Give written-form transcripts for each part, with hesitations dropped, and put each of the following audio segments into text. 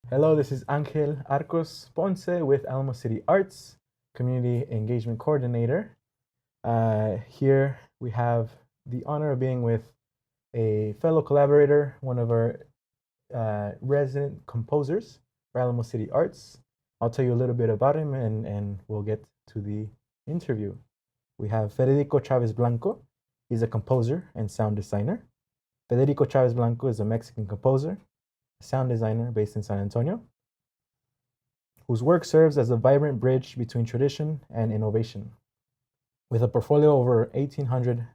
Hello, this is Angel Arcos Ponce with Alamo City Arts, Community Engagement Coordinator. Here we have the honor of being with a fellow collaborator, one of our resident composers for Alamo City Arts. I'll tell you a little bit about him and we'll get to the interview. We have Federico Chavez-Blanco. He's a composer and sound designer. Federico Chavez-Blanco is a Mexican composer, sound designer based in San Antonio, whose work serves as a vibrant bridge between tradition and innovation. With a portfolio of over 1,800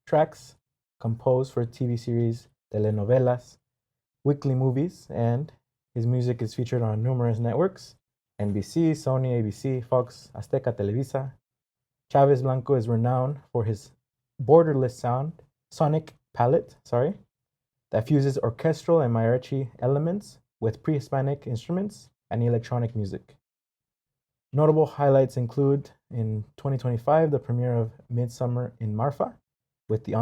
tracks composed for TV series, telenovelas, weekly movies, and his music is featured on numerous networks: NBC, Sony, ABC, Fox, Azteca, Televisa. Chavez-Blanco is renowned for his borderless sonic palette, that fuses orchestral and mariachi elements with pre-Hispanic instruments and electronic music. Notable highlights include, in 2025, the premiere of Midsummer in Marfa with the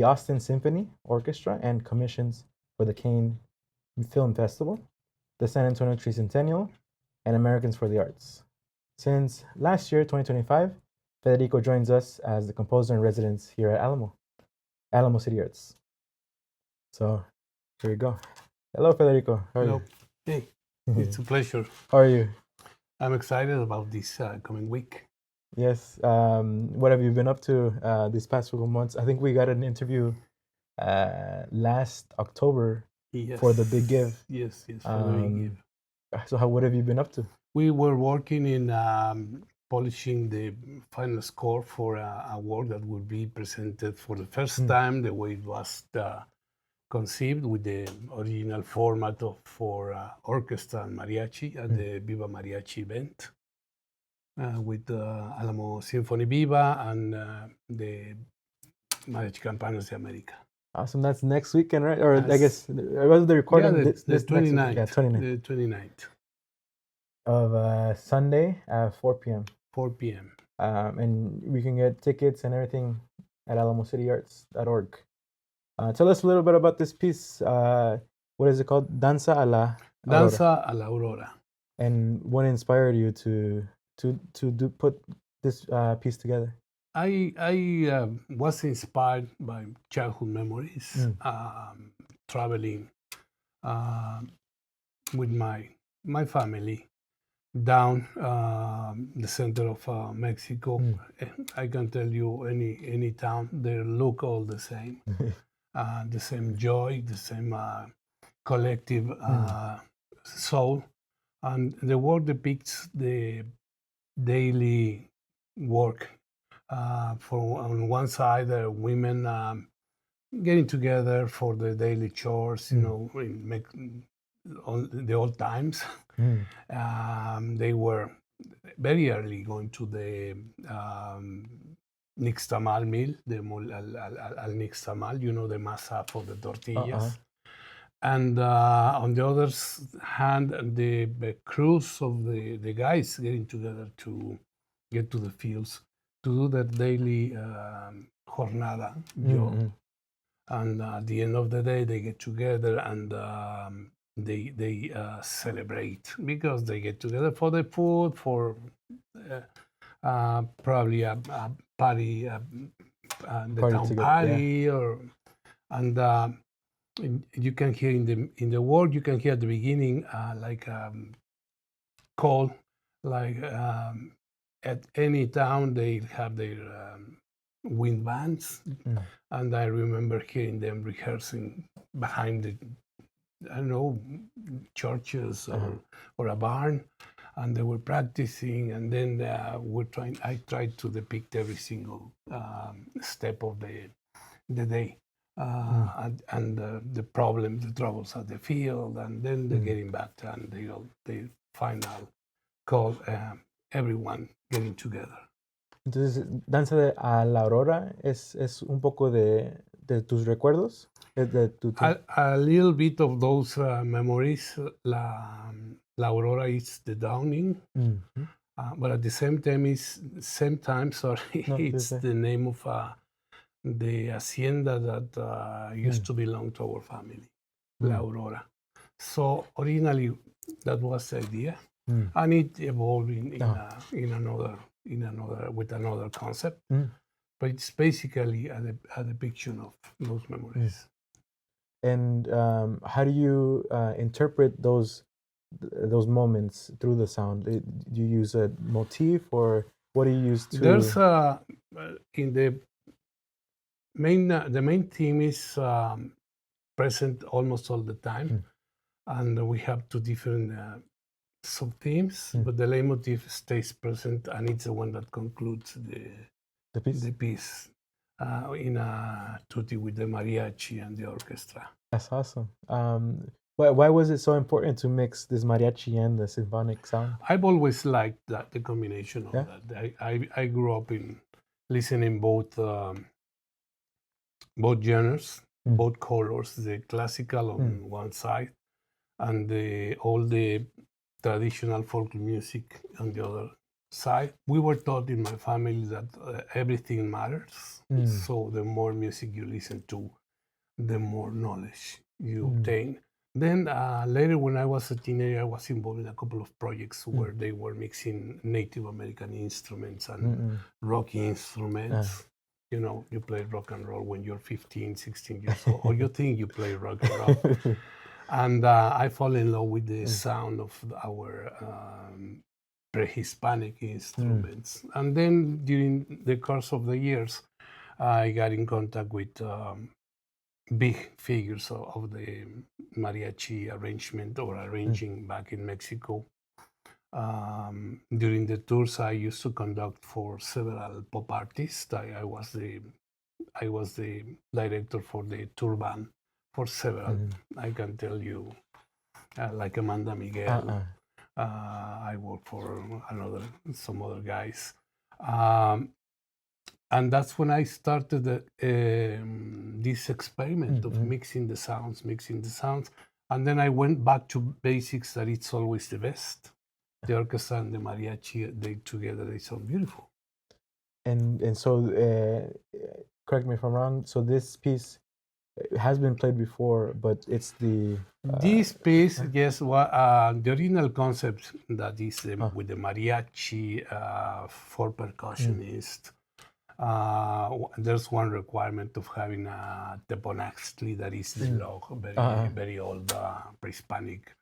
Austin Symphony Orchestra and commissions for the Cannes Film Festival, the San Antonio Tricentennial, and Americans for the Arts. Since last year, 2025, Federico joins us as the composer in residence here at Alamo City Arts. So here we go. Hello, Federico. How are Hello. you? Hey, it's a pleasure. How are you? I'm excited about this coming week. Yes. What have you been up to these past few months? I think we got an interview last October for the Big Give. Yes, for the Big Give. So what have you been up to? We were working in polishing the final score for a work that will be presented for the first time the way it was conceived, with the original format for orchestra and mariachi at the Viva Mariachi event with Alamo Symphony Viva and the Mariachi Campanas de America. Awesome. That's next weekend, right? Or I guess, was the recording the 29th. Yeah, 29th. The 29th. Of Sunday at 4 p.m. 4 p.m. And we can get tickets and everything at alamo-cityarts.org. Tell us a little bit about this piece. What is it called? Danza A La Aurora. Danza A La Aurora. And what inspired you to put this piece together? I was inspired by childhood memories, traveling with my family down the center of Mexico. I can tell you any town, they look all the same. The same joy, the same collective soul. And the work depicts the daily work. For on one side, women getting together for the daily chores, make the old times. They were very early going to the nixtamal mill, the al nixtamal, the masa for the tortillas. And on the other hand, the crews of the guys getting together to get to the fields to do that daily jornada job. And at the end of the day, they get together and they celebrate, because they get together for the food, for probably a party, the town together, party, and you can hear in the work, you can hear at the beginning like call, like at any town they have their wind bands, and I remember hearing them rehearsing behind the, I don't know, churches or a barn, and they were practicing, and then I tried to depict every single step of the day, and the problems, the troubles at the field, and then they're getting back to, and the final call, everyone getting together. Entonces, Danza A La Aurora es un poco de tus recuerdos. A little bit of those memories. La Aurora is the dawning, but at the same time, it's the name of the hacienda that used to belong to our family, La Aurora. So originally, That was the idea, and it evolved in another with another concept. But it's basically a depiction of those memories. And how do you interpret those moments through the sound? Do you use a motif, or what do you use to? There's in the main theme is present almost all the time, and we have two different sub themes, but the leitmotif stays present, and it's the one that concludes the piece in a tutti with the mariachi and the orchestra. That's awesome. Why was it so important to mix this mariachi and the symphonic sound? I've always liked that, the combination of that. I grew up in listening both genres, both colors, the classical on one side and all the traditional folk music on the other side. We were taught in my family that everything matters. So the more music you listen to, the more knowledge you obtain. Then later, when I was a teenager, I was involved in a couple of projects where they were mixing Native American instruments and rock instruments. You know, you play rock and roll when you're 15, 16 years old, or you think you play rock and roll. And I fall in love with the sound of our pre-Hispanic instruments. And then during the course of the years, I got in contact with big figures of the mariachi arrangement or arranging back in Mexico. During the tours I used to conduct for several pop artists, I was the director for the tour band for several. I can tell you, like Amanda Miguel. I work for some other guys. And that's when I started this experiment of mixing the sounds. And then I went back to basics, that it's always the best. The orchestra and the mariachi, they together, they sound beautiful. And so, correct me if I'm wrong, so this piece has been played before, but it's the... This piece, yes, the original concept that is with the mariachi, 4 percussionists. There's one requirement of having a teponaxtli, that is the log, very old pre-Hispanic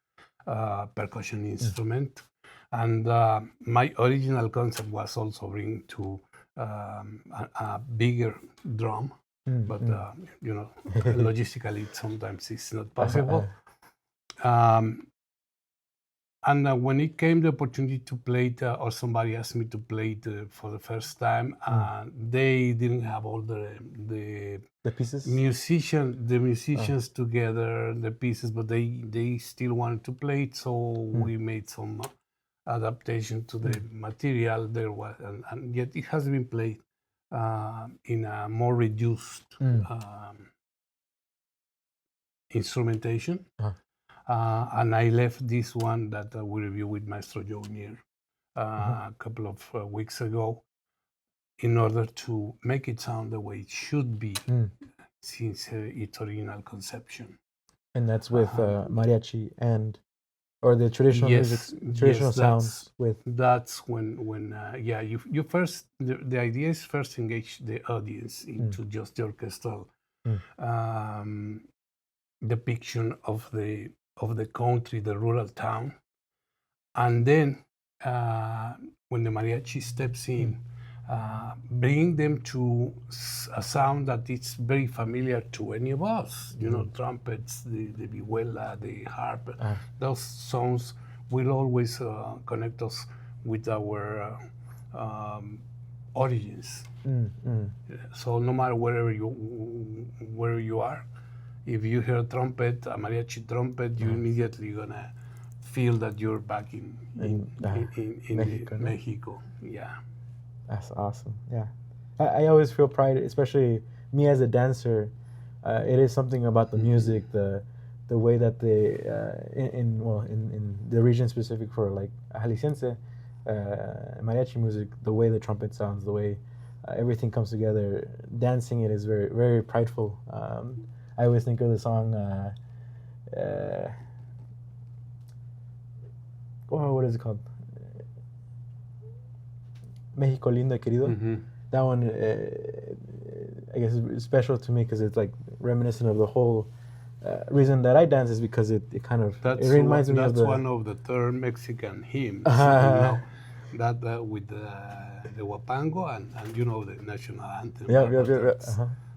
percussion instrument. And my original concept was also bring to a bigger drum, but you know, logistically sometimes it's not possible. And when it came the opportunity to play it, or somebody asked me to play it for the first time, they didn't have all the pieces, musicians together, the pieces, but they still wanted to play it, so we made some adaptation to the material there was, and yet it has been played in a more reduced instrumentation. And I left this one that we reviewed with Maestro Joe Neer a couple of weeks ago, in order to make it sound the way it should be since its original conception. And that's with mariachi or the traditional music, traditional sounds with. That's when you first, the idea is first engage the audience into just the orchestral depiction of the country, the rural town, and then when the mariachi steps in, bring them to a sound that is very familiar to any of us. You know, trumpets, the vihuela, the harp. Those sounds will always connect us with our origins. So no matter where you are, if you hear a trumpet, a mariachi trumpet, you're immediately gonna feel that you're back in Mexico. Yeah. That's awesome. Yeah, I always feel pride, especially me as a dancer. It is something about the music, the way that they in the region specific for like Jalisciense mariachi music, the way the trumpet sounds, the way everything comes together. Dancing it is very, very prideful. I always think of the song what is it called? Mexico Lindo y Querido. Mm-hmm. That one, I guess, is special to me because it's like reminiscent of the whole reason that I dance is because it kind of it reminds me of the. That's one of the third Mexican hymns. You know, that with the Huapango and you know the national anthem. Yeah.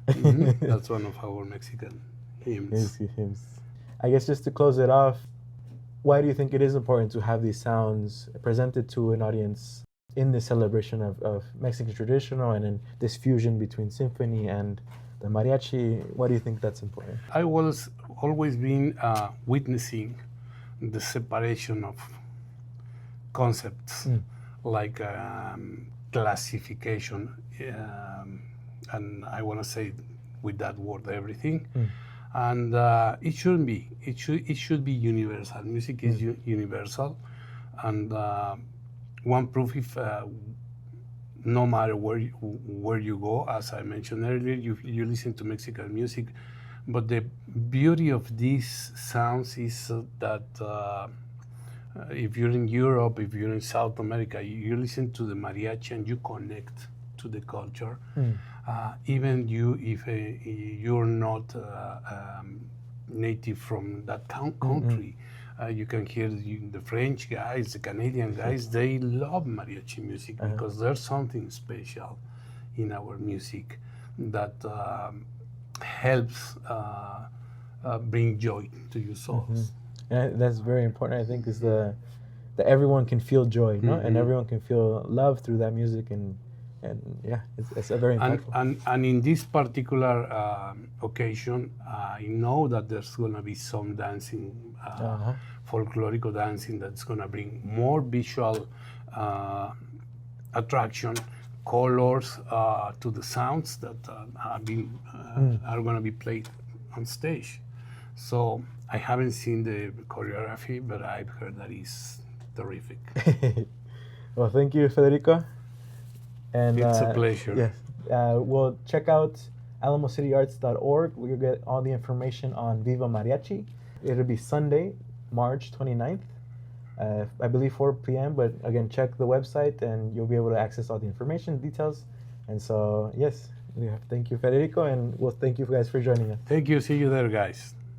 Mm-hmm. That's one of our Mexican hymns. I guess just to close it off, why do you think it is important to have these sounds presented to an audience in this celebration of Mexican traditional and in this fusion between symphony and the mariachi? Why do you think that's important? I was always been witnessing the separation of concepts, like classification, and I want to say with that word everything. And it shouldn't be. It should be universal. Music is universal, and one proof if no matter where you go, as I mentioned earlier, you listen to Mexican music, but the beauty of these sounds is that if you're in Europe, if you're in South America, you listen to the mariachi and you connect to the culture. Even if you're not native from that country, you can hear the French guys, the Canadian guys, they love mariachi music because there's something special in our music that helps bring joy to your souls. And that's very important, I think, is that everyone can feel joy, no? And everyone can feel love through that music, and yeah, it's a very impactful. And in this particular occasion, I know that there's going to be some dancing, folklorico dancing that's going to bring more visual attraction, colors to the sounds that are going to be played on stage. So I haven't seen the choreography, but I've heard that it's terrific. Well, thank you, Federico. And it's a pleasure. Yes. We'll check out alamocityarts.org. We'll get all the information on Viva Mariachi. It'll be Sunday, March 29th, I believe 4 p.m. But again, check the website and you'll be able to access all the information, details. And so, yes, thank you, Federico, and well, thank you guys for joining us. Thank you. See you there, guys.